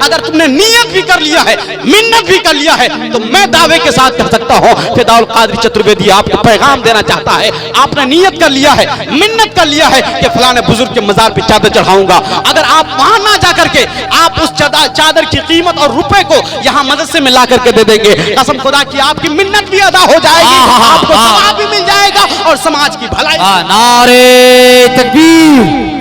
अगर तुमने नियत भी कर लिया है, मिन्नत भी कर लिया है, तो मैं दावे के साथ कह सकता हूं फिदाउल कादरी चतुर्वेदी आपको पैगाम देना चाहता है। आपने नियत कर लिया है, मिन्नत कर लिया है कि फलाने बुजुर्ग के मजार पे चादर चढ़ाऊंगा, अगर आप वहां ना जाकर के आप उस चादर की कीमत और रुपए को यहाँ मदरसे में ला करके दे देंगे, कसम खुदा की आपकी मिन्नत भी अदा हो जाएगी, आपको सवाब भी मिल जाएगा और समाज की भलाई। नारे तकबीर,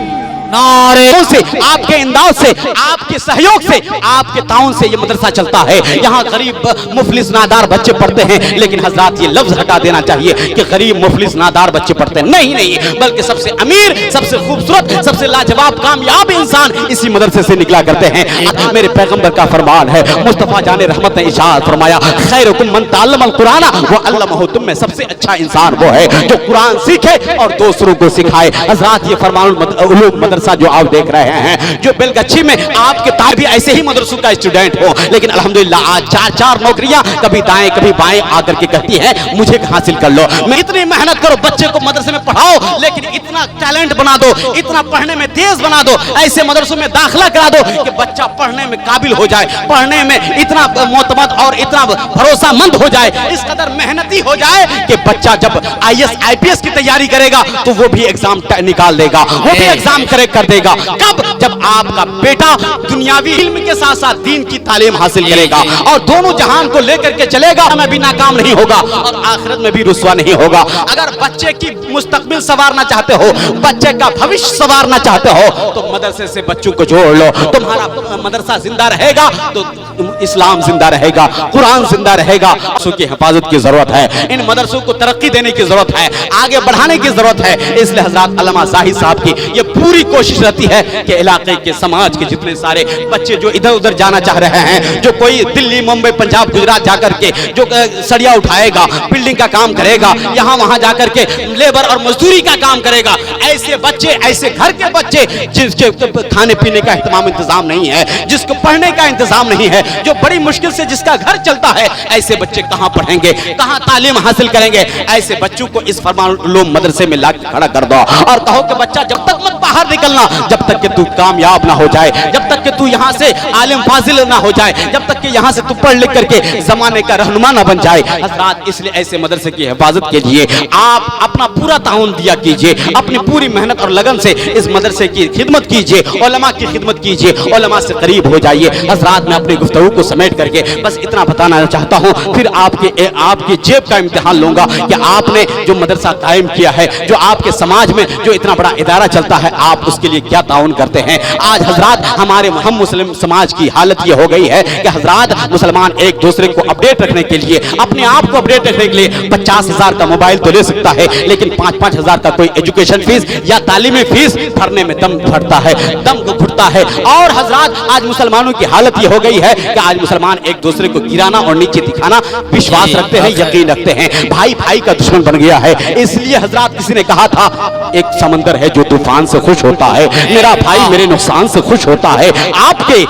नारे से, आपके इमदाद से, आपके सहयोग से, आपके ताउन से ये मदरसा चलता है। यहाँ गरीब मुफलिस नादार बच्चे पढ़ते हैं, लेकिन हजरात ये लफ्ज हटा देना चाहिए कि गरीब मुफलिस नादार बच्चे पढ़ते हैं, नहीं नहीं, बल्कि सबसे अमीर, सबसे खूबसूरत, सबसे लाजवाब कामयाब इंसान इसी मदरसे से निकला करते हैं। मेरे पैगंबर का फरमान है, मुस्तफा जाने रहमत ने इरशाद फरमाया, खैरुकुम मन तअल्लमल कुरान व अल्लमहु, तुम में सबसे अच्छा इंसान वो है जो कुरान सीखे और दूसरों को सिखाए। हजरात ये फरमानुल जो आप देख रहे हैं, जो बेलगच्छी में आपके तार भी ऐसे ही मदरसों का स्टूडेंट हो, लेकिन अल्हम्दुलिल्लाह आज चार नौकरियां कभी दाएं कभी बाएं आकर के कहती हैं मुझे हासिल कर लो। मैं इतनी मेहनत करो, बच्चे को मदरसे में पढ़ाओ, लेकिन इतना टैलेंट बना दो, इतना पढ़ने में तेज बना दो, ऐसे मदरसों में दाखिला करा दो कि बच्चा पढ़ने में काबिल हो जाए, पढ़ने में इतना मोतमद और इतना भरोसामंद हो जाए, इस कदर मेहनती हो जाए कि बच्चा जब IAS IPS की तैयारी करेगा तो वो भी एग्जाम निकाल देगा, वो भी एग्जाम कर देगा। कब? जब आपका बेटा दुनियावी इल्म के साथ साथ दीन की तालीम हासिल करेगा और दोनों जहान को लेकर के चलेगा, में भी नाकाम नहीं होगा और आखिरत में भी रुस्वा नहीं होगा। अगर बच्चे की मुस्तकबिल संवारना चाहते हो, बच्चे का भविष्य संवारना चाहते हो, तो मदरसे से बच्चों को जोड़ लो। तुम्हारा मदरसा जिंदा रहेगा तो इस्लाम जिंदा रहेगा, कुरान जिंदा रहेगा। उसकी हिफाजत की जरूरत है, इन मदरसों को तरक्की देने की जरूरत है, आगे बढ़ाने की जरूरत है। इसलिए हजरत अल्लामा जाहिद साहब की ये पूरी कोशिश रहती है कि इलाके के समाज के जितने सारे बच्चे जो इधर उधर जाना चाह रहे हैं, जो कोई दिल्ली मुंबई पंजाब गुजरात जाकर के जो सरिया उठाएगा, बिल्डिंग का काम करेगा, यहाँ वहां जाकर के लेबर और मजदूरी का काम करेगा, ऐसे बच्चे, ऐसे घर के बच्चे जिसके खाने पीने का इंतजाम नहीं है, जिसको पढ़ने का इंतजाम नहीं है, जो बड़ी मुश्किल से जिसका घर चलता है, ऐसे बच्चे कहां पढ़ेंगे, कहां तालीम हासिल करेंगे? ऐसे बच्चों को इस फरमानुल मदरसे में ला खड़ा कर दो और कहो कि बच्चा जब तक मत बाहर निकलना जब तक कि तू कामयाब ना हो जाए, जब तक कि तू यहाँ से आलिम फाजिल ना हो जाए, जब तक कि यहाँ से तू पढ़ लिख करके जमाने का रहनुमा ना बन जाए। हजरात इसलिए ऐसे मदरसे की हिफाजत के लिए आप अपना पूरा ताउन दिया कीजिए, अपनी पूरी मेहनत और लगन से इस मदरसे की खिदमत कीजिए, उलमा की खिदमत कीजिए, उलमा से करीब हो जाइए। हजरात मैं अपनी गुफ्तगू को समेट करके बस इतना बताना चाहता हूँ, फिर आपकी जेब का इम्तिहान लूंगा कि आपने जो मदरसा कायम किया है, जो आपके समाज में जो इतना बड़ा इदारा चलता है, आप उसके लिए क्या ताउन करते हैं। आज हजरात हमारे हम मुस्लिम समाज की हालत ये हो गई है कि हजरात मुसलमान एक दूसरे को अपडेट रखने के लिए, अपने आप को अपडेट रखने के लिए 50,000 का मोबाइल तो ले सकता है, लेकिन 5-5 हजार का कोई एजुकेशन फीस या तालीमी फीस भरने में दम फटता है, दम को घुटता है। और हजरात आज मुसलमानों की हालत ये हो गई है कि आज मुसलमान एक दूसरे को गिराना और नीचे दिखाना विश्वास रखते हैं, यकीन रखते हैं, भाई भाई का दुश्मन बन गया है। इसलिए हजरात किसी ने कहा था, एक समंदर है जो तूफान से खुश होता है, मेरा भाई मेरे नुकसान से खुश होता है, आपके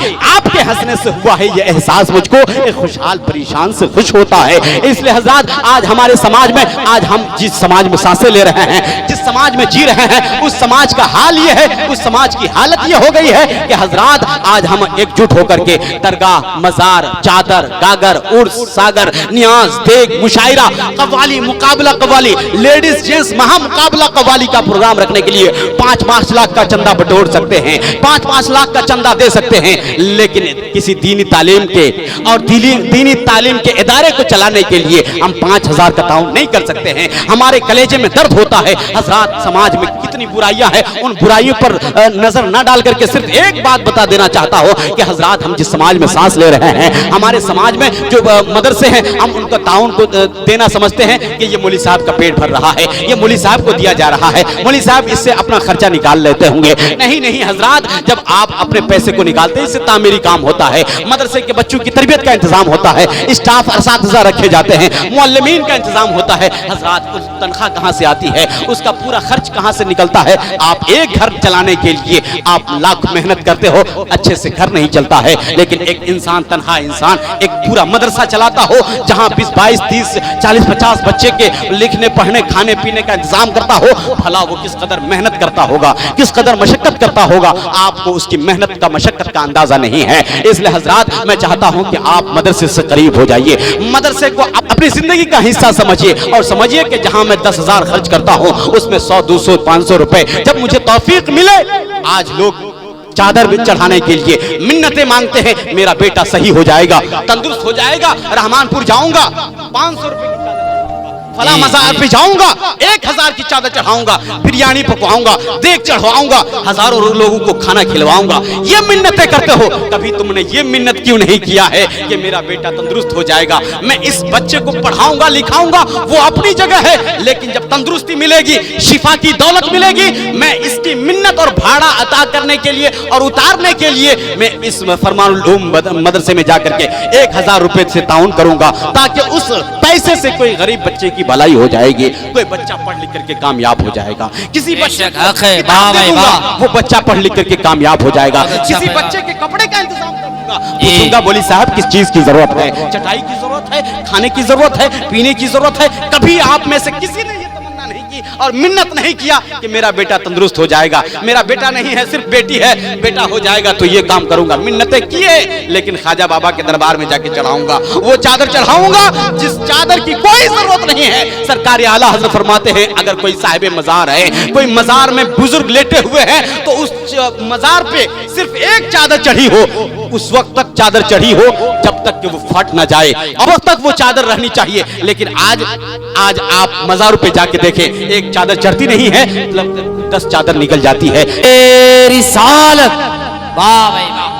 हंसने से हुआ है ये एहसास मुझको, एक खुशहाल परेशान से खुश होता है। इसलिए हजरात आज हमारे समाज में, आज हम जिस समाज में सांसें ले रहे हैं, जिस समाज में जी रहे हैं, उस समाज का हाल ये है, उस समाज की हालत ये हो गई है कि हजरात आज हम एकजुट होकर के दरगाह, मजार, चादर, गागर, उर्स, सागर, नियाज, देग, मुशायरा, कव्वाली, मुकाबला कव्वाली, लेडीज जेंट्स महा मुकाबला कव्वाली का प्रोग्राम रखने के लिए 5-5 लाख का चंदा बटोर सकते हैं, 5-5 लाख का चंदा दे सकते हैं, लेकिन किसी दीनी तालीम के और दीनी तालीम के इदारे को चलाने के लिए हम 5,000 का ताउन नहीं कर सकते हैं। हमारे कलेजे में दर्द होता है। हजरात समाज में कितनी बुराइयां हैं, उन बुराइयों पर नजर न डाल करके सिर्फ एक बात बता देना चाहता हूं कि हजरात हम जिस समाज में सांस ले रहे हैं, हमारे समाज में जो मदरसे हैं, हम उनका ताउन को देना समझते हैं कि ये मौलवी साहब का पेट भर रहा है, ये मौलवी साहब को दिया जा रहा है, मौलवी साहब इससे अपना खर्चा निकाल लेते होंगे। नहीं नहीं हजरात, जब आप अपने पैसे को निकालते हैं, इससे तामीरी काम होता है, मदरसे के बच्चों की तरबियत का इंतजाम होता है, स्टाफ असातिज़ा रखे जाते हैं, मुअल्लिमीन का इंतजाम होता है। हजरात उस तनख्वाह कहां से आती है, उसका पूरा खर्च कहां से निकलता चलता है। आप एक घर चलाने के लिए आप लाख मेहनत करते हो, अच्छे से घर नहीं चलता है। लेकिन एक इंसान, तन्हा इंसान एक पूरा मदरसा चलाता हो, जहां 20, 22, 30, 40, 50 बच्चे के लिखने पढ़ने खाने पीने का इंतजाम करता हो, भला वो किस कदर मेहनत करता होगा, किस कदर मशक्कत करता होगा। आपको उसकी मेहनत का, मशक्कत का अंदाजा नहीं है। इसलिए हजरात, मैं चाहता हूं कि आप मदरसे से करीब हो जाइए, मदरसे को अपनी जिंदगी का हिस्सा समझिए और समझिए कि जहां मैं 10,000 खर्च करता हूं, उसमें 100, 200, 500 रुपए जब मुझे तौफीक मिले। आज लोग चादर भी चढ़ाने के लिए मिन्नतें मांगते हैं, मेरा बेटा सही हो जाएगा, तंदुरुस्त हो जाएगा, रहमानपुर जाऊंगा, 500 रुपए की चादर, फला मज़ार पे जाऊंगा, 1000 की चादर चढ़ाऊंगा, बिरयानी पकवाऊंगा, देग चढ़वाऊंगा, हजारों लोगों को खाना खिलवाऊंगा। ये मिन्नतें करते हो, कभी तुमने ये मिन्नत क्यों नहीं किया है कि मेरा बेटा तंदुरुस्त हो जाएगा, मैं इस बच्चे को पढ़ाऊंगा लिखाऊंगा, वो अपनी जगह है, लेकिन जब तंदुरुस्ती मिलेगी, शिफा की दौलत मिलेगी, मैं इसकी मिन्नत और भाड़ा अता करने के लिए और उतारने के लिए मैं इस फरमानुल उलूम मदरसे में जाकर के 1000 रुपए से ताउन करूंगा, ताकि उस पैसे से कोई गरीब बच्चे की भलाई हो जाएगी, कोई बच्चा पढ़ लिख करके कामयाब हो जाएगा, किसी बच्चे वो बच्चा पढ़ लिख करके कामयाब हो जाएगा, किसी बच्चे के कपड़े का इंतजाम करूंगा। पूछूंगा, बोली साहब किस चीज की जरूरत है? चटाई की जरूरत है, खाने की जरूरत है, पीने की जरूरत है। कभी आप में से किसी ने ये तमन्ना नहीं की और मिन्नत नहीं किया कि मेरा बेटा तंदुरुस्त हो जाएगा, मेरा बेटा नहीं है सिर्फ बेटी है, बेटा हो जाएगा तो ये काम करूंगा। मिन्नतें किए, लेकिन ख्वाजा बाबा के दरबार में जाके चढ़ाऊंगा, वो चादर चढ़ाऊंगा जिस चादर की कोई जरूरत नहीं है। सरकार आला हज़रत फरमाते हैं, अगर कोई साहिब मजार है, कोई मजार में बुजुर्ग लेटे हुए हैं, तो उस मजार पे सिर्फ एक चादर चढ़ी हो, उस वक्त तक चादर चढ़ी हो जब तक कि वो फट ना जाए, अब तक वो चादर रहनी चाहिए। लेकिन आज आप मजारों पे जाके देखें, एक चादर चढ़ती नहीं है, मतलब 10 चादर निकल जाती है। रिसालत, वाह भाई वाह।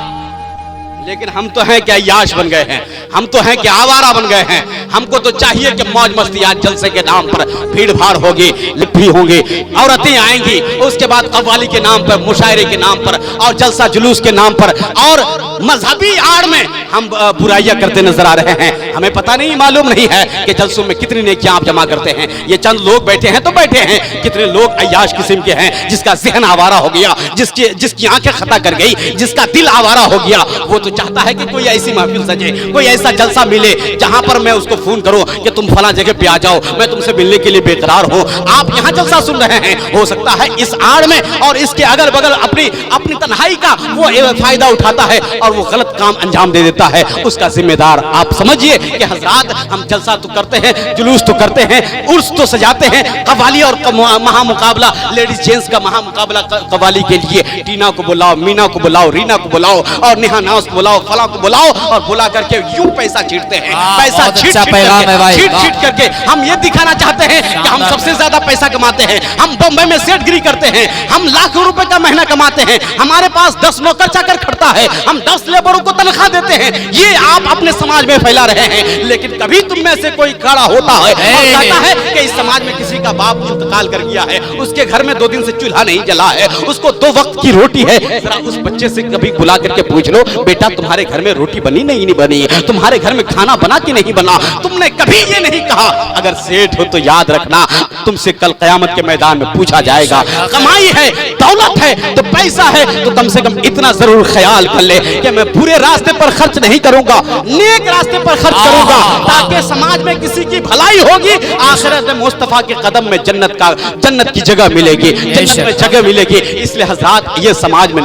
लेकिन हम तो हैं कि अय्याश बन गए हैं, हम तो हैं कि आवारा बन गए हैं। हमको तो चाहिए कि मौज मस्ती, आज जलसे के नाम पर भीड़ भाड़ होगी, लिप्पी होंगी, औरतें आएंगी, उसके बाद कव्वाली के नाम पर, मुशायरे के नाम पर और जलसा जुलूस के नाम पर और मजहबी आड़ में हम बुराइयां करते नजर आ रहे हैं। हमें पता नहीं, मालूम नहीं है कि जलसों में कितनी नेकियां आप जमा करते हैं। ये चंद लोग बैठे हैं तो बैठे हैं, कितने लोग अय्याश किस्म के हैं, जिसका जहन आवारा हो गया, जिसकी आंखें खता कर गई, जिसका दिल आवारा हो गया। वो तो चाहता है कि कोई ऐसी महफिल सजे, कोई ऐसा जलसा मिले जहां पर मैं उसको फोन करूं कि तुम फला जगह पे आ जाओ, मैं तुमसे मिलने के लिए बेकरार हूं। आप यहां जलसा सुन रहे हैं, हो सकता है इस आड़ में और इसके अगल बगल अपनी तन्हाई का वो फायदा उठाता है और वो गलत काम अंजाम दे देता है। उसका जिम्मेदार आप समझिए कि हजरात, हम जलसा तो करते हैं, जुलूस तो करते हैं, उर्स तो सजाते हैं, कव्वाली और महामुकाबला, लेडीज जेंट्स का महामुकाबला कव्वाली के लिए टीना को बुलाओ, मीना को बुलाओ, रीना को बुलाओ और नेहा नाज को बुलाओ, फला को बुलाओ और बुला करके यूं पैसा छीटते हैं। पैसा छीट करके हम ये दिखाना चाहते हैं कि हम सबसे ज्यादा पैसा कमाते हैं, हम बम्बई में सेठगिरी करते हैं, हम लाखों रुपए का महीना कमाते हैं, हमारे पास 10 नौकर चाकर खड़ता है, हम 10 लेबरों को तनख्वाह देते हैं। ये आप अपने समाज में फैला रहे हैं। लेकिन कभी तुम में से कोई खड़ा होता है और कहता है कि इस समाज में किसी का बाप इंतकाल कर गया है, उसके घर में 2 दिन से चूल्हा नहीं जला है, उसको 2 वक्त की रोटी है, जरा उस बच्चे से कभी बुला करके पूछ लो, बेटा तुम्हारे घर में रोटी बनी नहीं बनी, तुम्हारे घर में खाना बना कि नहीं बना? तुमने कभी ये नहीं कहा। अगर सेठ हो तो याद रखना, तुमसे कल कयामत के मैदान में पूछा जाएगा। कमाई है, दौलत है, तो पैसा है, तो कम से कम इतना जरूर ख्याल कर ले कि मैं बुरे रास्ते पर खर्च नहीं करूंगा, नेक रास्ते पर खर्च करूंगा, ताकि समाज में किसी की भलाई होगी, आखिरत में मुस्तफा के कदम में जन्नत की जगह मिलेगी, जन्नत में जगह मिलेगी। इसलिए हज़रात, ये समाज में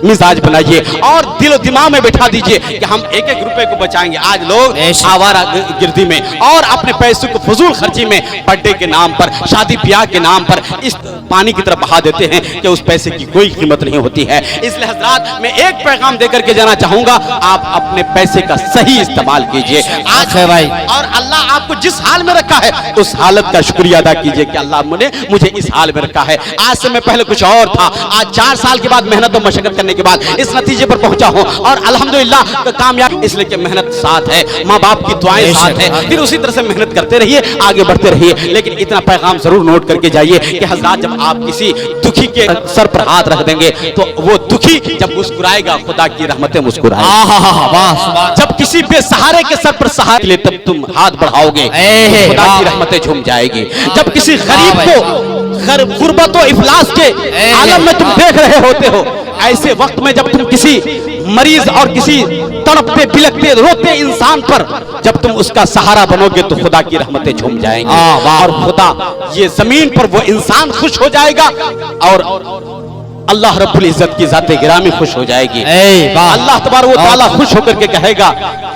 मिजाज बनाइए और दिलो दिमाग में बैठा दीजिए कि हम एक एक रुपए को बचाएंगे। आज लोग आवारा गिरदी में और अपने पैसों को फजूल खर्ची में, बर्थडे के नाम पर, शादी ब्याह के नाम पर इस पानी की तरफ बहा देते हैं कि उस पैसे की कोई कीमत नहीं होती है। इसलिए हज़रात, मैं एक पैगाम देकर के जाना चाहूंगा, आप अपने पैसे का सही इस्तेमाल कीजिए। आज है भाई, और अल्लाह आपको जिस हाल में रखा है उस हालत का शुक्रिया अदा कीजिए कि अल्लाह ने मुझे इस हाल में रखा है। आज से मैं पहले कुछ और था, आज 4 साल के बाद मेहनत और मशक्कत करने के बाद इस नतीजे पर पहुंचा हूं और اور الحمدللہ کامیاب اس لیے کہ محنت ساتھ ہے، ماں باپ کی دعائیں ساتھ ہے، پھر اسی طرح سے محنت کرتے رہیے، آگے بڑھتے رہیے۔ لیکن اتنا پیغام ضرور نوٹ کر کے جائیے کہ حضرات جب آپ کسی دکھی کے سر پر ہاتھ رکھ دیں گے تو وہ دکھی جب مسکرائے گا خدا کی رحمتیں مسکرائے گا، جب کسی بے سہارے کے سر پر سہارے لے تب تم ہاتھ بڑھاؤ گے خدا کی رحمتیں جھوم جائے گی، جب کسی غریب کو غربت و افلاس کے عالم میں تم دیکھ رہے ہوتے ہو، ایسے وقت میں جب تم کسی مریض اور کسی تڑپتے بلکتے روتے انسان پر جب تم اس کا سہارا بنو گے تو خدا کی رحمتیں جھوم جائیں گی، اور خدا یہ زمین پر وہ انسان خوش ہو جائے گا اور اللہ رب العزت کی ذات گرامی خوش ہو جائے گی۔ اللہ تبارک و تعالیٰ خوش ہو کر کے کہے گا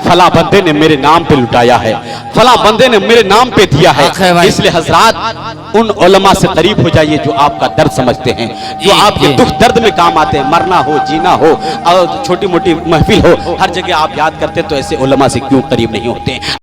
فلاں بندے نے میرے نام پہ لٹایا ہے، فلاں بندے نے میرے نام پہ دیا ہے۔ اس لیے حضرات ان علماء سے قریب ہو جائیے جو آپ کا درد سمجھتے ہیں، جو آپ کے دکھ درد میں کام آتے ہیں، مرنا ہو جینا ہو اور چھوٹی موٹی محفل ہو، ہر جگہ آپ یاد کرتے تو ایسے علماء سے کیوں قریب نہیں ہوتے ہیں۔